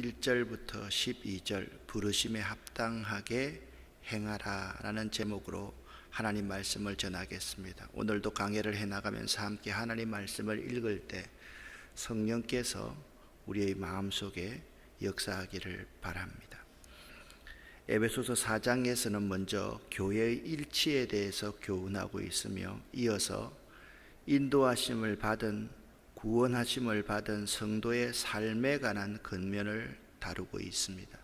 1절부터 12절 부르심에 합당하게 행하라 라는 제목으로 하나님 말씀을 전하겠습니다. 오늘도 강해를 해나가면서 함께 하나님 말씀을 읽을 때 성령께서 우리의 마음속에 역사하기를 바랍니다. 에베소서 4장에서는 먼저 교회의 일치에 대해서 교훈하고 있으며 이어서 인도하심을 받은 구원하심을 받은 성도의 삶에 관한 근면을 다루고 있습니다.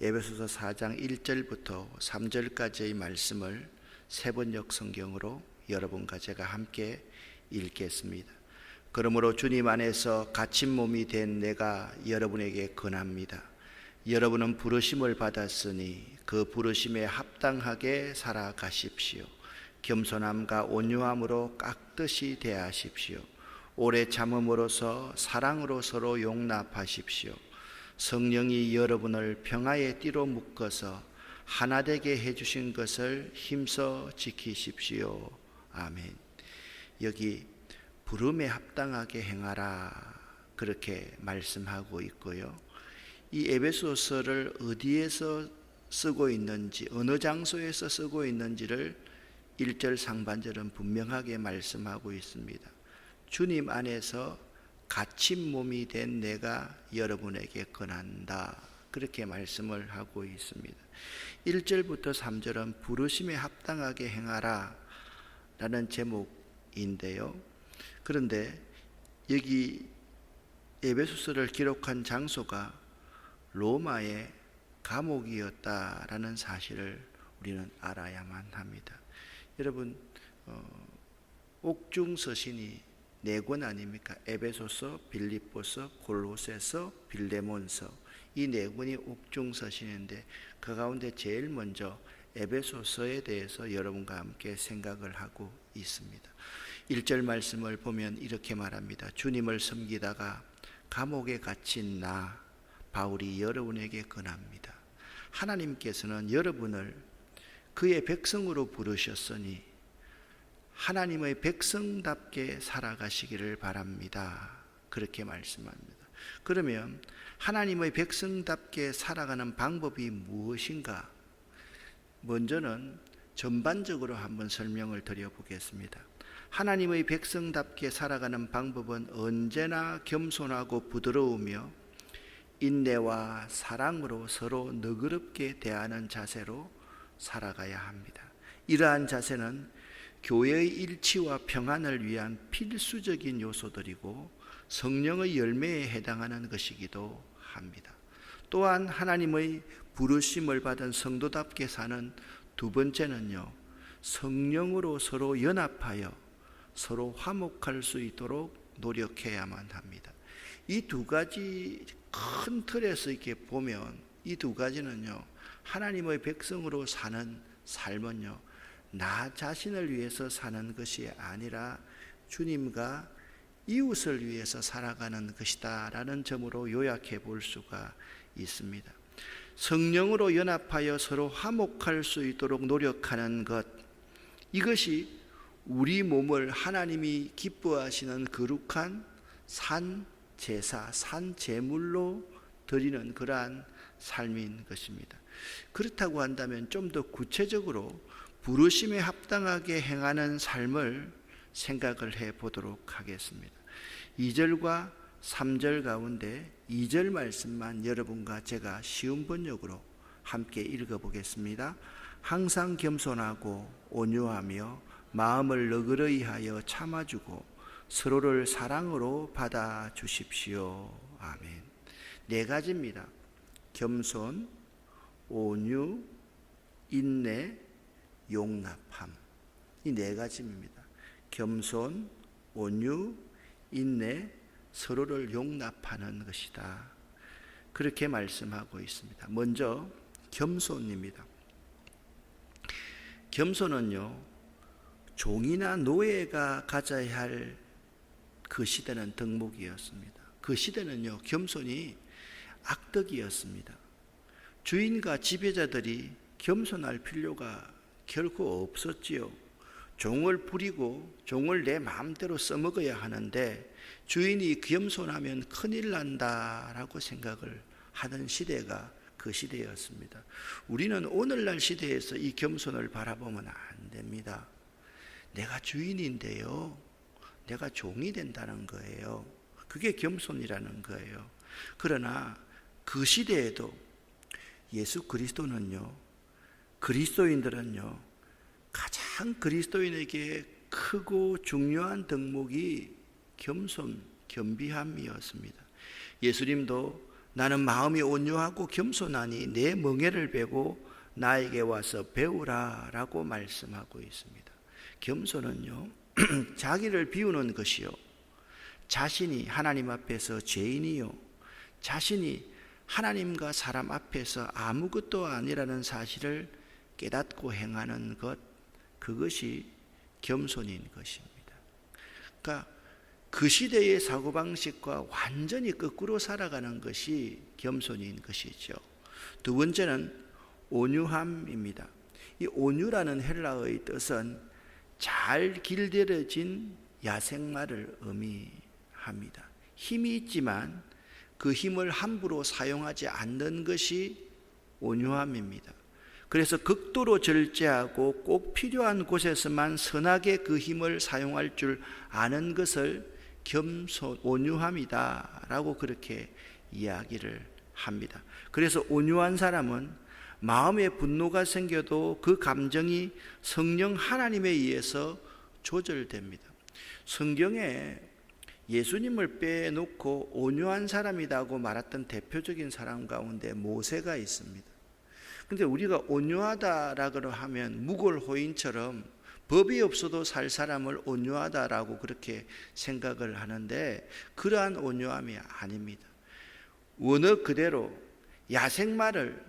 에베소서 4장 1절부터 3절까지의 말씀을 세번역 성경으로 여러분과 제가 함께 읽겠습니다. 그러므로 주님 안에서 갇힌 몸이 된 내가 여러분에게 권합니다. 여러분은 부르심을 받았으니 그 부르심에 합당하게 살아가십시오. 겸손함과 온유함으로 깍듯이 대하십시오. 오래 참음으로써 사랑으로 서로 용납하십시오. 성령이 여러분을 평화의 띠로 묶어서 하나 되게 해주신 것을 힘써 지키십시오. 아멘. 여기 부름에 합당하게 행하라 그렇게 말씀하고 있고요. 이 에베소서를 어디에서 쓰고 있는지, 어느 장소에서 쓰고 있는지를 1절 상반절은 분명하게 말씀하고 있습니다. 주님 안에서 갇힌 몸이 된 내가 여러분에게 권한다 그렇게 말씀을 하고 있습니다. 1절부터 3절은 부르심에 합당하게 행하라 라는 제목인데요. 그런데 여기 에베소서를 기록한 장소가 로마의 감옥이었다라는 사실을 우리는 알아야만 합니다. 여러분, 옥중서신이 4권 아닙니까? 에베소서, 빌립보서, 골로새서, 빌레몬서 이 4권이 옥중서신인데 그 가운데 제일 먼저 에베소서에 대해서 여러분과 함께 생각을 하고 있습니다. 1절 말씀을 보면 이렇게 말합니다. 주님을 섬기다가 감옥에 갇힌 나 바울이 여러분에게 권합니다. 하나님께서는 여러분을 그의 백성으로 부르셨으니 하나님의 백성답게 살아가시기를 바랍니다. 그렇게 말씀합니다. 그러면 하나님의 백성답게 살아가는 방법이 무엇인가? 먼저는 전반적으로 한번 설명을 드려보겠습니다. 하나님의 백성답게 살아가는 방법은 언제나 겸손하고 부드러우며 인내와 사랑으로 서로 너그럽게 대하는 자세로 살아가야 합니다. 이러한 자세는 교회의 일치와 평안을 위한 필수적인 요소들이고 성령의 열매에 해당하는 것이기도 합니다. 또한 하나님의 부르심을 받은 성도답게 사는 두 번째는요, 성령으로 서로 연합하여 서로 화목할 수 있도록 노력해야만 합니다. 이 두 가지 큰 틀에서 이렇게 보면 이 두 가지는요, 하나님의 백성으로 사는 삶은요, 나 자신을 위해서 사는 것이 아니라 주님과 이웃을 위해서 살아가는 것이다 라는 점으로 요약해 볼 수가 있습니다. 성령으로 연합하여 서로 화목할 수 있도록 노력하는 것, 이것이 우리 몸을 하나님이 기뻐하시는 거룩한 산 제사, 산 제물로 드리는 그러한 삶인 것입니다. 그렇다고 한다면 좀 더 구체적으로 부르심에 합당하게 행하는 삶을 생각을 해 보도록 하겠습니다. 2절과 3절 가운데 2절 말씀만 여러분과 제가 쉬운 번역으로 함께 읽어보겠습니다. 항상 겸손하고 온유하며 마음을 너그러이 하여 참아주고 서로를 사랑으로 받아주십시오. 아멘. 4가지입니다. 겸손, 온유, 인내, 용납함. 이 4가지입니다. 겸손, 온유, 인내, 서로를 용납하는 것이다. 그렇게 말씀하고 있습니다. 먼저 겸손입니다. 겸손은요, 종이나 노예가 가져야 할 그 시대는 덕목이었습니다. 그 시대는요, 겸손이 악덕이었습니다. 주인과 지배자들이 겸손할 필요가 결코 없었지요. 종을 부리고 종을 내 마음대로 써먹어야 하는데 주인이 겸손하면 큰일 난다라고 생각을 하던 시대가 그 시대였습니다. 우리는 오늘날 시대에서 이 겸손을 바라보면 안 됩니다. 내가 주인인데요, 내가 종이 된다는 거예요. 그게 겸손이라는 거예요. 그러나 그 시대에도 예수 그리스도는요, 그리스도인들은요, 가장 그리스도인에게 크고 중요한 덕목이 겸손, 겸비함이었습니다. 예수님도 나는 마음이 온유하고 겸손하니 내 멍에를 베고 나에게 와서 배우라 라고 말씀하고 있습니다. 겸손은요, 자기를 비우는 것이요, 자신이 하나님 앞에서 죄인이요, 자신이 하나님과 사람 앞에서 아무것도 아니라는 사실을 깨닫고 행하는 것, 그것이 겸손인 것입니다. 그러니까 그 시대의 사고방식과 완전히 거꾸로 살아가는 것이 겸손인 것이죠. 두 번째는 온유함입니다. 이 온유라는 헬라어의 뜻은 잘 길들여진 야생마를 의미합니다. 힘이 있지만 그 힘을 함부로 사용하지 않는 것이 온유함입니다. 그래서 극도로 절제하고 꼭 필요한 곳에서만 선하게 그 힘을 사용할 줄 아는 것을 겸손, 온유함이다 라고 그렇게 이야기를 합니다. 그래서 온유한 사람은 마음에 분노가 생겨도 그 감정이 성령 하나님에 의해서 조절됩니다. 성경에 예수님을 빼놓고 온유한 사람이라고 말했던 대표적인 사람 가운데 모세가 있습니다. 그런데 우리가 온유하다라고 하면 무골호인처럼 법이 없어도 살 사람을 온유하다라고 그렇게 생각을 하는데, 그러한 온유함이 아닙니다. 원어 그대로 야생마를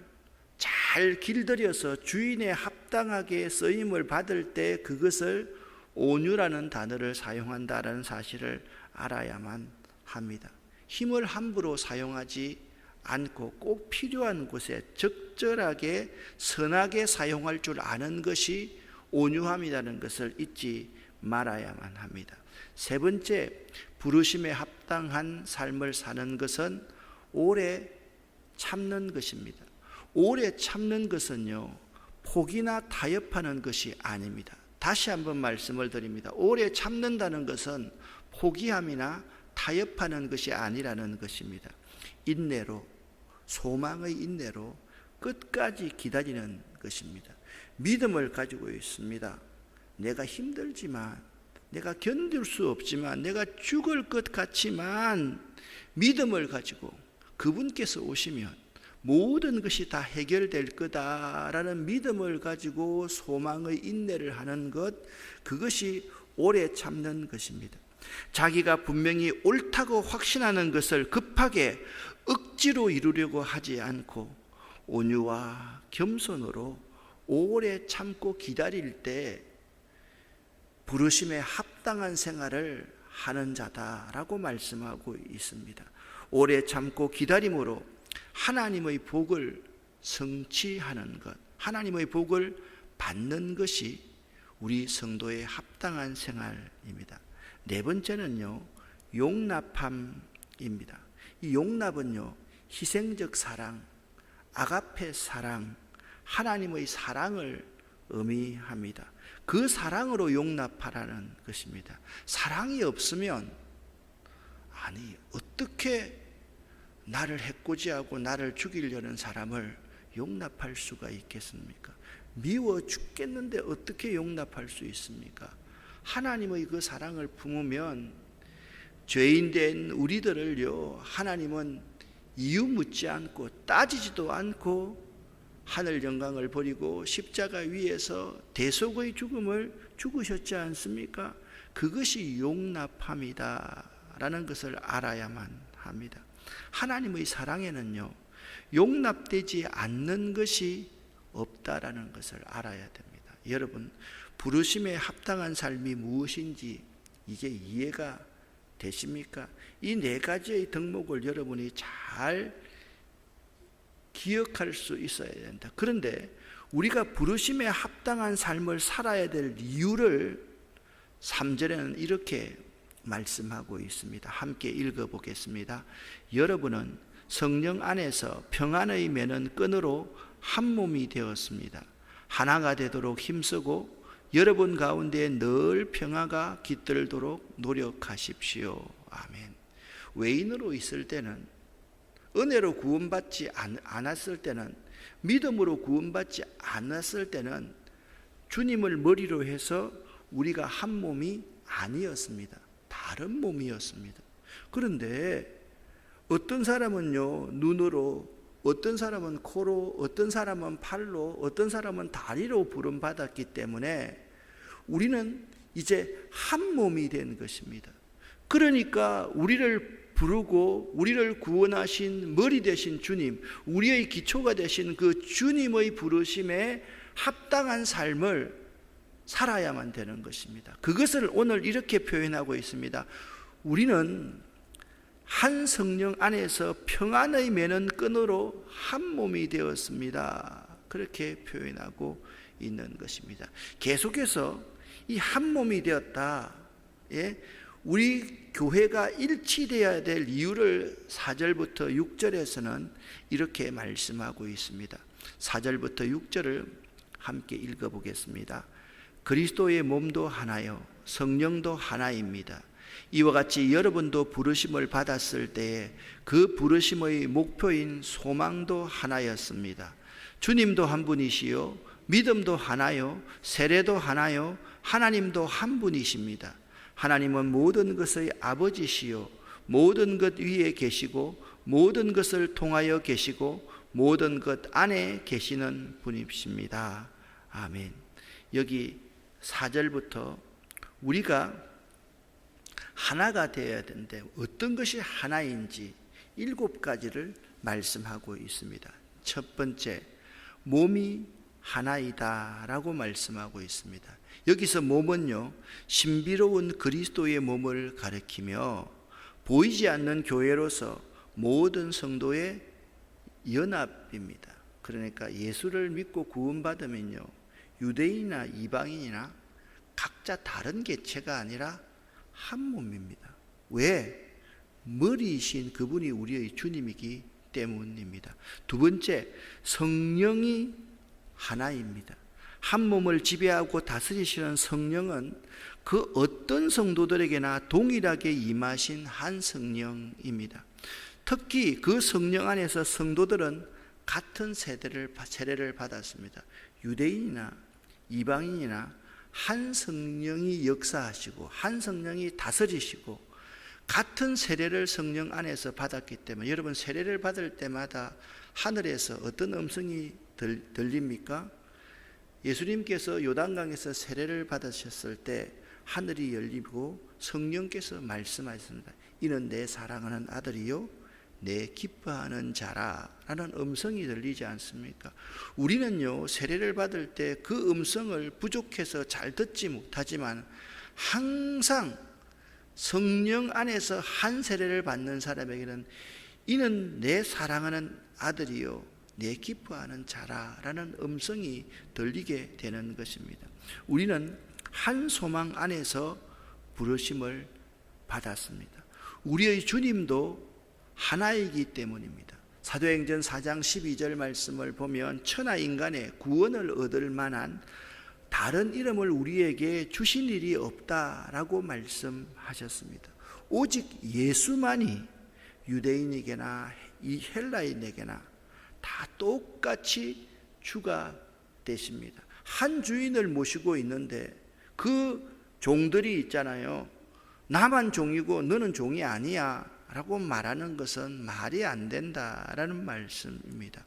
잘 길들여서 주인에 합당하게 쓰임을 받을 때 그것을 온유라는 단어를 사용한다는 사실을 알아야만 합니다. 힘을 함부로 사용하지 않고 꼭 필요한 곳에 적절하게 선하게 사용할 줄 아는 것이 온유함이라는 것을 잊지 말아야만 합니다. 세 번째, 부르심에 합당한 삶을 사는 것은 오래 참는 것입니다. 오래 참는 것은요, 포기나 타협하는 것이 아닙니다. 다시 한번 말씀을 드립니다. 오래 참는다는 것은 포기함이나 타협하는 것이 아니라는 것입니다. 인내로, 소망의 인내로 끝까지 기다리는 것입니다. 믿음을 가지고 있습니다. 내가 힘들지만, 내가 견딜 수 없지만, 내가 죽을 것 같지만 믿음을 가지고 그분께서 오시면 모든 것이 다 해결될 거다라는 믿음을 가지고 소망의 인내를 하는 것, 그것이 오래 참는 것입니다. 자기가 분명히 옳다고 확신하는 것을 급하게 억지로 이루려고 하지 않고 온유와 겸손으로 오래 참고 기다릴 때 부르심에 합당한 생활을 하는 자다라고 말씀하고 있습니다. 오래 참고 기다림으로 하나님의 복을 성취하는 것, 하나님의 복을 받는 것이 우리 성도의 합당한 생활입니다. 네 번째는요, 용납함입니다. 이 용납은요, 희생적 사랑, 아가페 사랑, 하나님의 사랑을 의미합니다. 그 사랑으로 용납하라는 것입니다. 사랑이 없으면, 아니 어떻게 나를 해코지하고 나를 죽이려는 사람을 용납할 수가 있겠습니까? 미워 죽겠는데 어떻게 용납할 수 있습니까? 하나님의 그 사랑을 품으면 죄인된 우리들을요, 하나님은 이유 묻지 않고 따지지도 않고 하늘 영광을 버리고 십자가 위에서 대속의 죽음을 죽으셨지 않습니까? 그것이 용납함이다 라는 것을 알아야만 합니다. 하나님의 사랑에는요, 용납되지 않는 것이 없다라는 것을 알아야 됩니다. 여러분, 부르심에 합당한 삶이 무엇인지 이게 이해가 되십니까? 이 네 가지의 덕목을 여러분이 잘 기억할 수 있어야 된다. 그런데 우리가 부르심에 합당한 삶을 살아야 될 이유를 3절에는 이렇게 말씀하고 있습니다. 함께 읽어보겠습니다. 여러분은 성령 안에서 평안의 매는 끈으로 한 몸이 되었습니다. 하나가 되도록 힘쓰고 여러분 가운데 늘 평화가 깃들도록 노력하십시오. 아멘. 외인으로 있을 때는, 은혜로 구원받지 않았을 때는, 믿음으로 구원받지 않았을 때는 주님을 머리로 해서 우리가 한 몸이 아니었습니다. 다른 몸이었습니다. 그런데 어떤 사람은요 눈으로, 어떤 사람은 코로, 어떤 사람은 팔로, 어떤 사람은 다리로 부름받았기 때문에 우리는 이제 한 몸이 된 것입니다. 그러니까 우리를 부르고 우리를 구원하신 머리 되신 주님, 우리의 기초가 되신 그 주님의 부르심에 합당한 삶을 살아야만 되는 것입니다. 그것을 오늘 이렇게 표현하고 있습니다. 우리는 한 성령 안에서 평안의 매는 끈으로 한 몸이 되었습니다. 그렇게 표현하고 있는 것입니다. 계속해서 이 한 몸이 되었다, 우리 교회가 일치되어야 될 이유를 4절부터 6절에서는 이렇게 말씀하고 있습니다. 4절부터 6절을 함께 읽어보겠습니다. 그리스도의 몸도 하나요 성령도 하나입니다. 이와 같이 여러분도 부르심을 받았을 때에 그 부르심의 목표인 소망도 하나였습니다. 주님도 한 분이시요 믿음도 하나요 세례도 하나요 하나님도 한 분이십니다. 하나님은 모든 것의 아버지시요 모든 것 위에 계시고 모든 것을 통하여 계시고 모든 것 안에 계시는 분이십니다. 아멘. 여기 4절부터 우리가 하나가 되어야 되는데 어떤 것이 하나인지 7가지를 말씀하고 있습니다. 첫 번째, 몸이 하나이다 라고 말씀하고 있습니다. 여기서 몸은요 신비로운 그리스도의 몸을 가리키며 보이지 않는 교회로서 모든 성도의 연합입니다. 그러니까 예수를 믿고 구원받으면요 유대인이나 이방인이나 각자 다른 개체가 아니라 한 몸입니다. 왜? 머리이신 그분이 우리의 주님이기 때문입니다. 두 번째, 성령이 하나입니다. 한 몸을 지배하고 다스리시는 성령은 그 어떤 성도들에게나 동일하게 임하신 한 성령입니다. 특히 그 성령 안에서 성도들은 같은 세례를 받았습니다. 유대인이나 이방인이나 한 성령이 역사하시고 한 성령이 다스리시고 같은 세례를 성령 안에서 받았기 때문에 여러분 세례를 받을 때마다 하늘에서 어떤 음성이 들립니까? 예수님께서 요단강에서 세례를 받으셨을 때 하늘이 열리고 성령께서 말씀하셨습니다. 이는 내 사랑하는 아들이요 내 기뻐하는 자라 라는 음성이 들리지 않습니까? 우리는요 세례를 받을 때 그 음성을 부족해서 잘 듣지 못하지만 항상 성령 안에서 한 세례를 받는 사람에게는 이는 내 사랑하는 아들이요 내 기뻐하는 자라 라는 음성이 들리게 되는 것입니다. 우리는 한 소망 안에서 부르심을 받았습니다. 우리의 주님도 하나이기 때문입니다. 사도행전 4장 12절 말씀을 보면 천하 인간의 구원을 얻을 만한 다른 이름을 우리에게 주신 일이 없다라고 말씀하셨습니다. 오직 예수만이 유대인에게나 이 헬라인에게나 다 똑같이 주가 되십니다. 한 주인을 모시고 있는데 그 종들이 있잖아요. 나만 종이고 너는 종이 아니야 라고 말하는 것은 말이 안 된다라는 말씀입니다.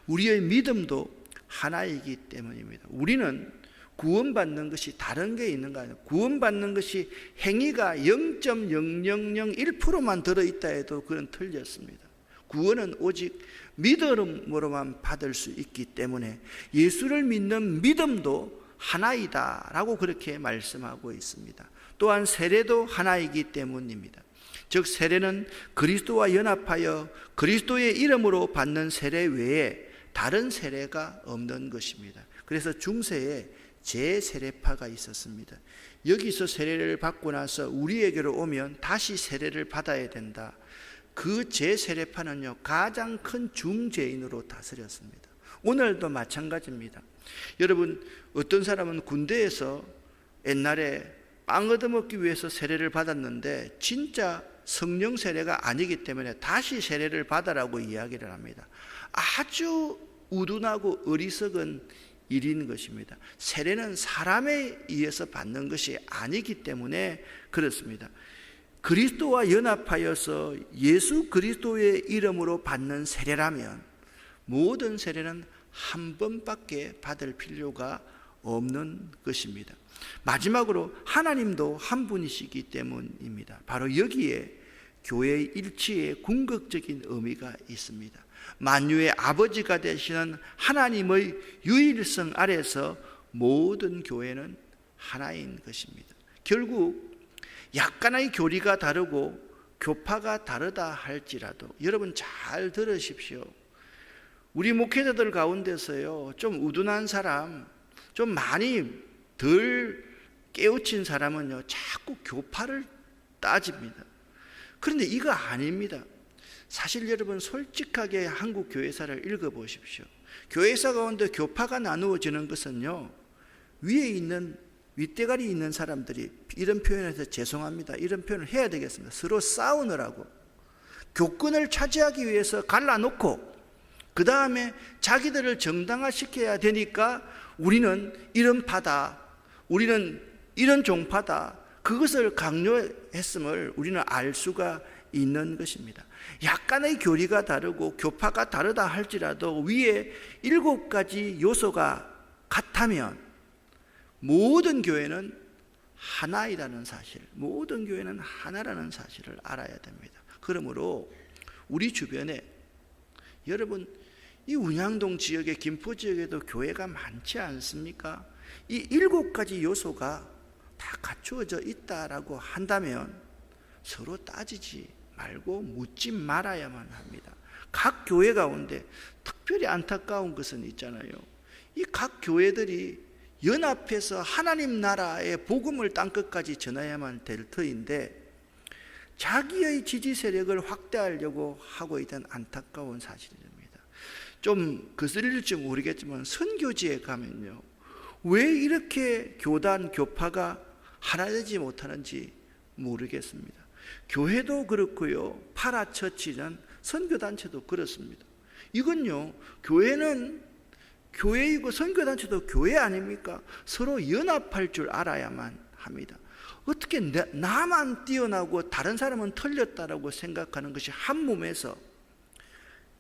우리의 믿음도 하나이기 때문입니다. 우리는 구원받는 것이 다른 게 있는 거 아니에요. 구원받는 것이 행위가 0.0001%만 들어있다 해도 그건 틀렸습니다. 구원은 오직 믿음으로만 받을 수 있기 때문에 예수를 믿는 믿음도 하나이다 라고 그렇게 말씀하고 있습니다. 또한 세례도 하나이기 때문입니다. 즉 세례는 그리스도와 연합하여 그리스도의 이름으로 받는 세례 외에 다른 세례가 없는 것입니다. 그래서 중세에 제세례파가 있었습니다. 여기서 세례를 받고 나서 우리에게로 오면 다시 세례를 받아야 된다. 그 제세례파는요 가장 큰 중죄인으로 다스렸습니다. 오늘도 마찬가지입니다. 여러분, 어떤 사람은 군대에서 옛날에 빵 얻어먹기 위해서 세례를 받았는데 진짜 성령 세례가 아니기 때문에 다시 세례를 받아라고 이야기를 합니다. 아주 우둔하고 어리석은 일인 것입니다. 세례는 사람에 의해서 받는 것이 아니기 때문에 그렇습니다. 그리스도와 연합하여서 예수 그리스도의 이름으로 받는 세례라면 모든 세례는 한 번밖에 받을 필요가 없는 것입니다. 마지막으로 하나님도 한 분이시기 때문입니다. 바로 여기에 교회의 일치의 궁극적인 의미가 있습니다. 만유의 아버지가 되시는 하나님의 유일성 아래서 모든 교회는 하나인 것입니다. 결국 약간의 교리가 다르고 교파가 다르다 할지라도 여러분 잘 들으십시오. 우리 목회자들 가운데서요 좀 우둔한 사람, 좀 많이 덜 깨우친 사람은요 자꾸 교파를 따집니다. 그런데 이거 아닙니다. 사실 여러분 솔직하게 한국 교회사를 읽어보십시오. 교회사 가운데 교파가 나누어지는 것은요 위에 있는 윗대가리 있는 사람들이, 이런 표현에서 죄송합니다, 이런 표현을 해야 되겠습니다, 서로 싸우느라고 교권을 차지하기 위해서 갈라놓고 그 다음에 자기들을 정당화시켜야 되니까 우리는 이런 파다, 우리는 이런 종파다, 그것을 강요했음을 우리는 알 수가 있는 것입니다. 약간의 교리가 다르고 교파가 다르다 할지라도 위에 7가지 요소가 같다면 모든 교회는 하나이라는 사실, 모든 교회는 하나라는 사실을 알아야 됩니다. 그러므로 우리 주변에 여러분 이 운양동 지역에, 김포 지역에도 교회가 많지 않습니까? 이 7가지 요소가 다 갖추어져 있다라고 한다면 서로 따지지 말고 묻지 말아야만 합니다. 각 교회 가운데 특별히 안타까운 것은 있잖아요. 이 각 교회들이 연합해서 하나님 나라의 복음을 땅끝까지 전해야만 될 터인데 자기의 지지 세력을 확대하려고 하고 있던 안타까운 사실입니다. 좀 거슬릴지 모르겠지만 선교지에 가면요 왜 이렇게 교단 교파가 하나 되지 못하는지 모르겠습니다. 교회도 그렇고요, 파라처치는 선교단체도 그렇습니다. 이건요 교회는 교회이고 선교단체도 교회 아닙니까? 서로 연합할 줄 알아야만 합니다. 어떻게 나만 뛰어나고 다른 사람은 틀렸다라고 생각하는 것이 한 몸에서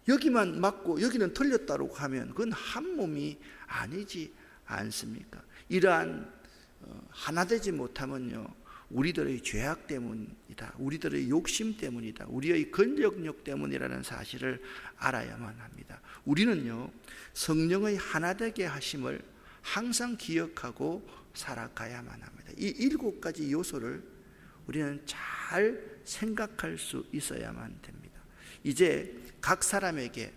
여기만 맞고 여기는 틀렸다고 하면 그건 한 몸이 아니지 않습니까? 이러한 하나 되지 못하면요 우리들의 죄악 때문이다, 우리들의 욕심 때문이다, 우리의 권력력 때문이라는 사실을 알아야만 합니다. 우리는요 성령의 하나 되게 하심을 항상 기억하고 살아가야만 합니다. 이 7가지 요소를 우리는 잘 생각할 수 있어야만 됩니다. 이제 각 사람에게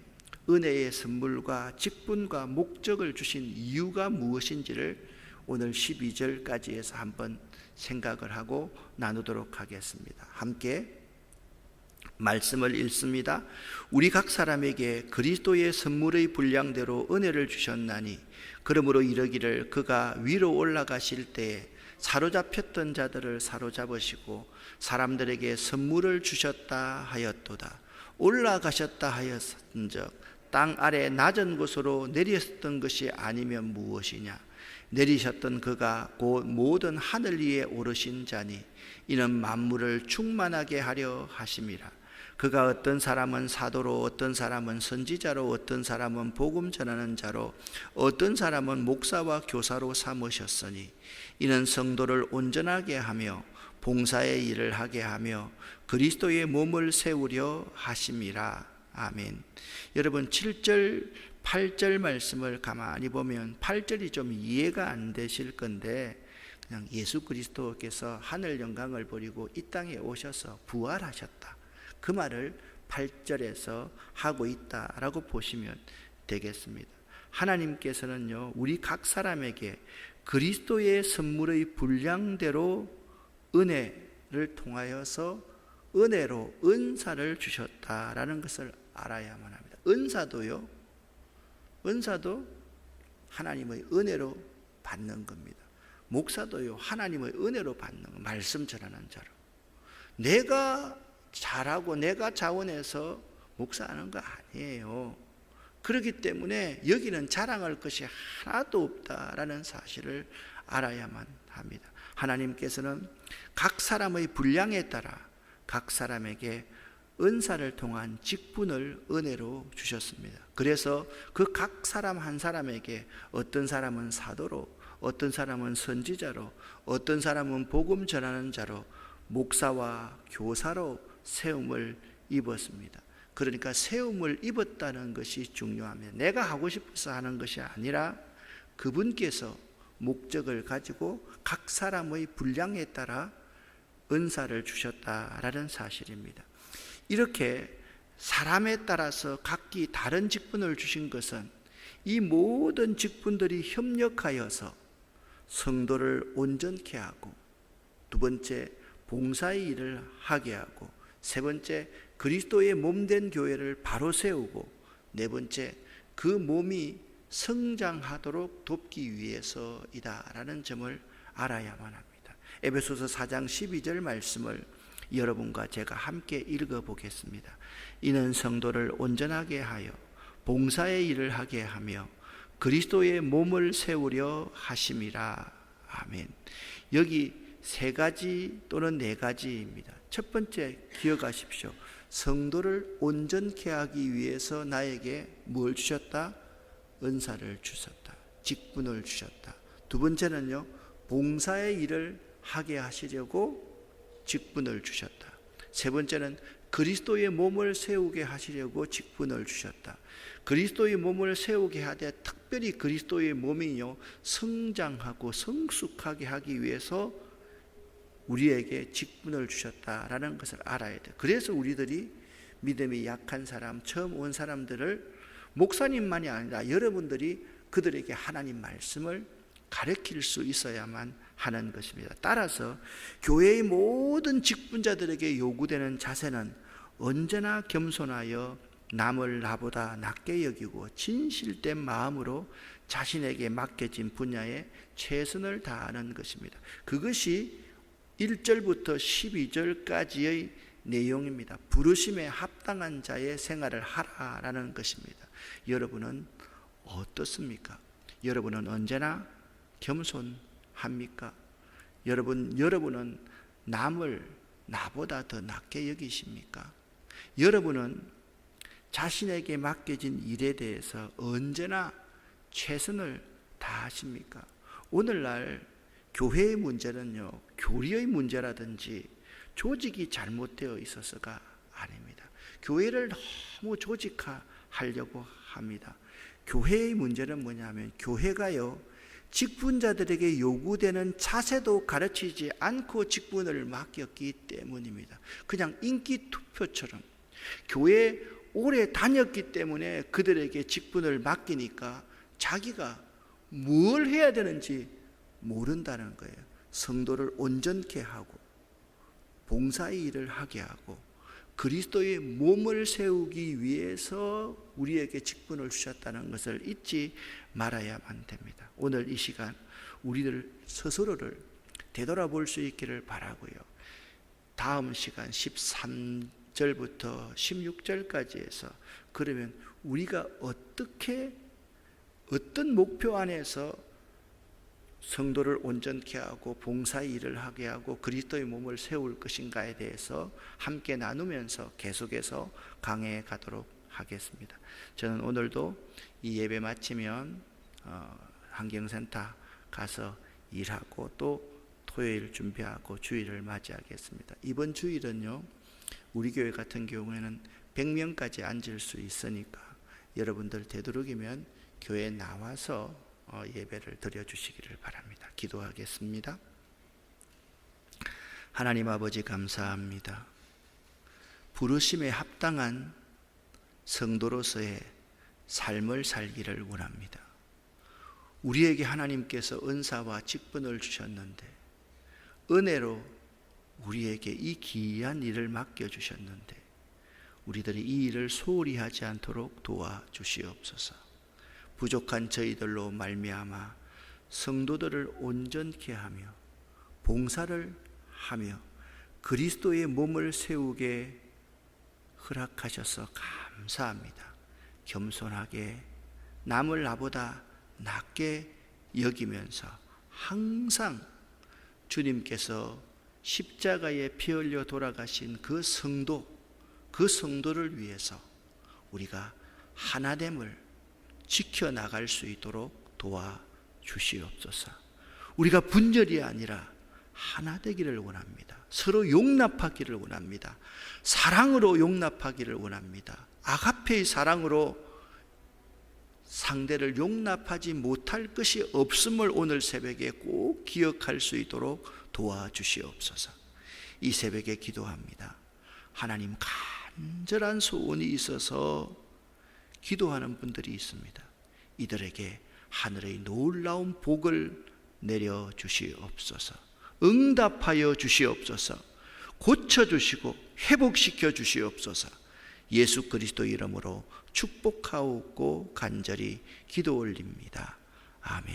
은혜의 선물과 직분과 목적을 주신 이유가 무엇인지를 오늘 12절까지 해서 한번 생각을 하고 나누도록 하겠습니다. 함께 말씀을 읽습니다. 우리 각 사람에게 그리스도의 선물의 분량대로 은혜를 주셨나니 그러므로 이르기를 그가 위로 올라가실 때에 사로잡혔던 자들을 사로잡으시고 사람들에게 선물을 주셨다 하였도다. 올라가셨다 하였은즉 땅 아래 낮은 곳으로 내리셨던 것이 아니면 무엇이냐? 내리셨던 그가 곧 모든 하늘 위에 오르신 자니 이는 만물을 충만하게 하려 하심이라. 그가 어떤 사람은 사도로, 어떤 사람은 선지자로, 어떤 사람은 복음 전하는 자로, 어떤 사람은 목사와 교사로 삼으셨으니 이는 성도를 온전하게 하며 봉사의 일을 하게 하며 그리스도의 몸을 세우려 하심이라. 아멘. 여러분 7절 8절 말씀을 가만히 보면 8절이 좀 이해가 안 되실 건데 그냥 예수 그리스도께서 하늘 영광을 버리고 이 땅에 오셔서 부활하셨다, 그 말을 8절에서 하고 있다라고 보시면 되겠습니다. 하나님께서는요 우리 각 사람에게 그리스도의 선물의 분량대로 은혜를 통하여서 은혜로 은사를 주셨다라는 것을 알아야만 합니다. 은사도 하나님의 은혜로 받는 겁니다. 목사도요, 하나님의 은혜로 받는 거, 말씀 전하는 자로. 내가 잘하고 내가 자원해서 목사하는 거 아니에요. 그렇기 때문에 여기는 자랑할 것이 하나도 없다라는 사실을 알아야만 합니다. 하나님께서는 각 사람의 분량에 따라 각 사람에게 은사를 통한 직분을 은혜로 주셨습니다. 그래서 그 각 사람 한 사람에게 어떤 사람은 사도로, 어떤 사람은 선지자로, 어떤 사람은 복음 전하는 자로, 목사와 교사로 세움을 입었습니다. 그러니까 세움을 입었다는 것이 중요합니다. 내가 하고 싶어서 하는 것이 아니라 그분께서 목적을 가지고 각 사람의 분량에 따라 은사를 주셨다라는 사실입니다. 이렇게 사람에 따라서 각기 다른 직분을 주신 것은 이 모든 직분들이 협력하여서 성도를 온전케 하고, 두 번째 봉사의 일을 하게 하고, 세 번째 그리스도의 몸된 교회를 바로 세우고, 네 번째 그 몸이 성장하도록 돕기 위해서이다라는 점을 알아야만 합니다. 에베소서 4장 12절 말씀을 여러분과 제가 함께 읽어보겠습니다. 이는 성도를 온전하게 하여 봉사의 일을 하게 하며 그리스도의 몸을 세우려 하심이라. 아멘. 여기 세 가지 또는 네 가지입니다. 첫 번째 기억하십시오. 성도를 온전케 하기 위해서 나에게 뭘 주셨다? 은사를 주셨다. 직분을 주셨다. 두 번째는요, 봉사의 일을 하게 하시려고 직분을 주셨다. 세 번째는 그리스도의 몸을 세우게 하시려고 직분을 주셨다. 그리스도의 몸을 세우게 하되 특별히 그리스도의 몸이요 성장하고 성숙하게 하기 위해서 우리에게 직분을 주셨다라는 것을 알아야 돼요. 그래서 우리들이 믿음이 약한 사람, 처음 온 사람들을 목사님만이 아니라 여러분들이 그들에게 하나님 말씀을 가르칠 수 있어야만 하는 것입니다. 따라서 교회의 모든 직분자들에게 요구되는 자세는 언제나 겸손하여 남을 나보다 낮게 여기고 진실된 마음으로 자신에게 맡겨진 분야에 최선을 다하는 것입니다. 그것이 1절부터 12절까지의 내용입니다. 부르심에 합당한 자의 생활을 하라라는 것입니다. 여러분은 어떻습니까? 여러분은 언제나 겸손합니까? 여러분은 남을 나보다 더 낮게 여기십니까? 여러분은 자신에게 맡겨진 일에 대해서 언제나 최선을 다하십니까? 오늘날 교회의 문제는요, 교리의 문제라든지 조직이 잘못되어 있어서가 아닙니다. 교회를 너무 조직화하려고 합니다. 교회의 문제는 뭐냐면 교회가요, 직분자들에게 요구되는 자세도 가르치지 않고 직분을 맡겼기 때문입니다. 그냥 인기 투표처럼 교회에 오래 다녔기 때문에 그들에게 직분을 맡기니까 자기가 뭘 해야 되는지 모른다는 거예요. 성도를 온전케 하고 봉사의 일을 하게 하고 그리스도의 몸을 세우기 위해서 우리에게 직분을 주셨다는 것을 잊지 말아야만 됩니다. 오늘 이 시간 우리들 스스로를 되돌아볼 수 있기를 바라고요. 다음 시간 13절부터 16절까지 해서 그러면 우리가 어떤 목표 안에서 성도를 온전케 하고 봉사의 일을 하게 하고 그리스도의 몸을 세울 것인가에 대해서 함께 나누면서 계속해서 강해해 가도록 하겠습니다. 저는 오늘도 이 예배 마치면 환경센터 가서 일하고 또 토요일 준비하고 주일을 맞이하겠습니다. 이번 주일은요, 우리 교회 같은 경우에는 100명까지 앉을 수 있으니까 여러분들 되도록이면 교회에 나와서 예배를 드려주시기를 바랍니다. 기도하겠습니다. 하나님 아버지 감사합니다. 부르심에 합당한 성도로서의 삶을 살기를 원합니다. 우리에게 하나님께서 은사와 직분을 주셨는데 은혜로 우리에게 이 귀한 일을 맡겨주셨는데 우리들이 이 일을 소홀히 하지 않도록 도와주시옵소서. 부족한 저희들로 말미암아 성도들을 온전케 하며 봉사를 하며 그리스도의 몸을 세우게 허락하셔서 감사합니다. 겸손하게 남을 나보다 낮게 여기면서 항상 주님께서 십자가에 피 흘려 돌아가신 그 성도를 위해서 우리가 하나됨을 지켜나갈 수 있도록 도와주시옵소서. 우리가 분열이 아니라 하나 되기를 원합니다. 서로 용납하기를 원합니다. 사랑으로 용납하기를 원합니다. 아가페의 사랑으로 상대를 용납하지 못할 것이 없음을 오늘 새벽에 꼭 기억할 수 있도록 도와주시옵소서. 이 새벽에 기도합니다. 하나님, 간절한 소원이 있어서 기도하는 분들이 있습니다. 이들에게 하늘의 놀라운 복을 내려 주시옵소서. 응답하여 주시옵소서. 고쳐주시고 회복시켜 주시옵소서. 예수 그리스도 이름으로 축복하옵고 간절히 기도 올립니다. 아멘.